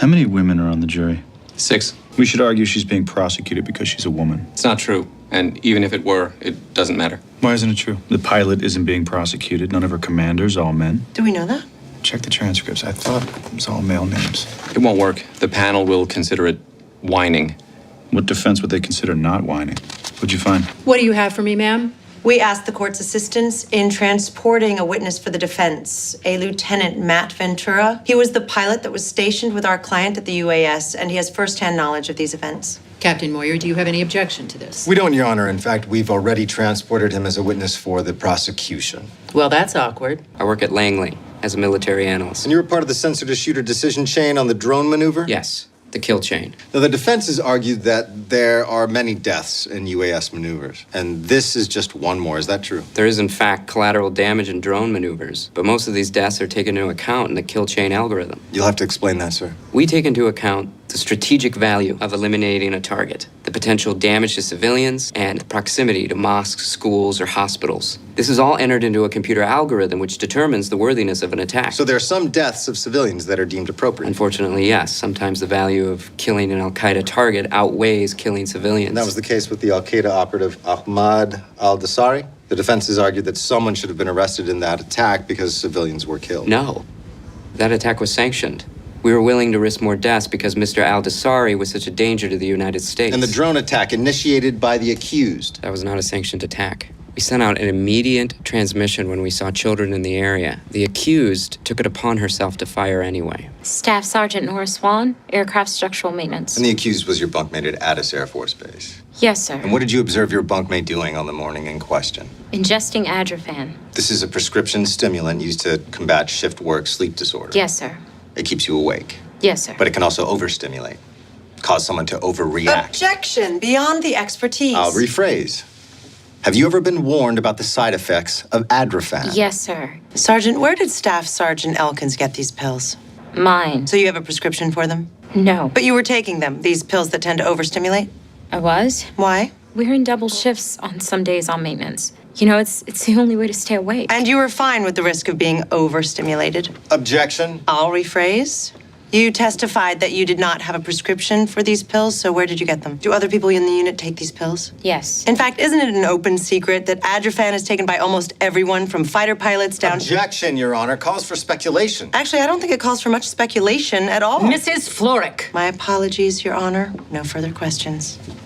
How many women are on the jury? 6. We should argue she's being prosecuted because she's a woman. It's not true. And even if it were, it doesn't matter. Why isn't it true? The pilot isn't being prosecuted. None of her commanders, all men. Do we know that? Check the transcripts. I thought it was all male names. It won't work. The panel will consider it whining. What defense would they consider not whining? What'd you find? What do you have for me, ma'am? We asked the court's assistance in transporting a witness for the defense, a Lieutenant Matt Ventura. He was the pilot that was stationed with our client at the UAS, and he has firsthand knowledge of these events. Captain Moyer, do you have any objection to this? We don't, Your Honor. In fact, we've already transported him as a witness for the prosecution. Well, that's awkward. I work at Langley as a military analyst. And you were part of the sensor-to-shooter decision chain on the drone maneuver? Yes, the kill chain. Now, the defense has argued that there are many deaths in UAS maneuvers, and this is just one more. Is that true? There is, in fact, collateral damage in drone maneuvers, but most of these deaths are taken into account in the kill chain algorithm. You'll have to explain that, sir. We take into account the strategic value of eliminating a target, the potential damage to civilians, and proximity to mosques, schools, or hospitals. This is all entered into a computer algorithm which determines the worthiness of an attack. So there are some deaths of civilians that are deemed appropriate. Unfortunately, yes. Sometimes the value of killing an al-Qaeda target outweighs killing civilians. And that was the case with the al-Qaeda operative Ahmad al-Dasari. The defense has argued that someone should have been arrested in that attack because civilians were killed. No. That attack was sanctioned. We were willing to risk more deaths because Mr. al-Dasari was such a danger to the United States. And the drone attack initiated by the accused. That was not a sanctioned attack. We sent out an immediate transmission when we saw children in the area. The accused took it upon herself to fire anyway. Staff Sergeant Nora Swan, Aircraft Structural Maintenance. And the accused was your bunkmate at Addis Air Force Base. Yes, sir. And what did you observe your bunkmate doing on the morning in question? Ingesting Adrofan. This is a prescription stimulant used to combat shift work sleep disorder. Yes, sir. It keeps you awake, Yes, sir. but it can also overstimulate, cause someone to overreact. Objection! Beyond the expertise. I'll rephrase. Have you ever been warned about the side effects of Adrofan? Yes, sir. Sergeant, where did Staff Sergeant Elkins get these pills? Mine. So you have a prescription for them? No. But you were taking them, these pills that tend to overstimulate? I was. Why? We're in double shifts on some days on maintenance. You know, it's the only way to stay awake. And you were fine with the risk of being overstimulated? Objection. I'll rephrase. You testified that you did not have a prescription for these pills, so where did you get them? Do other people in the unit take these pills? Yes. In fact, isn't it an open secret that Adrofan is taken by almost everyone from fighter pilots down... Objection, Your Honor. Calls for speculation. Actually, I don't think it calls for much speculation at all. Mrs. Florek. My apologies, Your Honor. No further questions.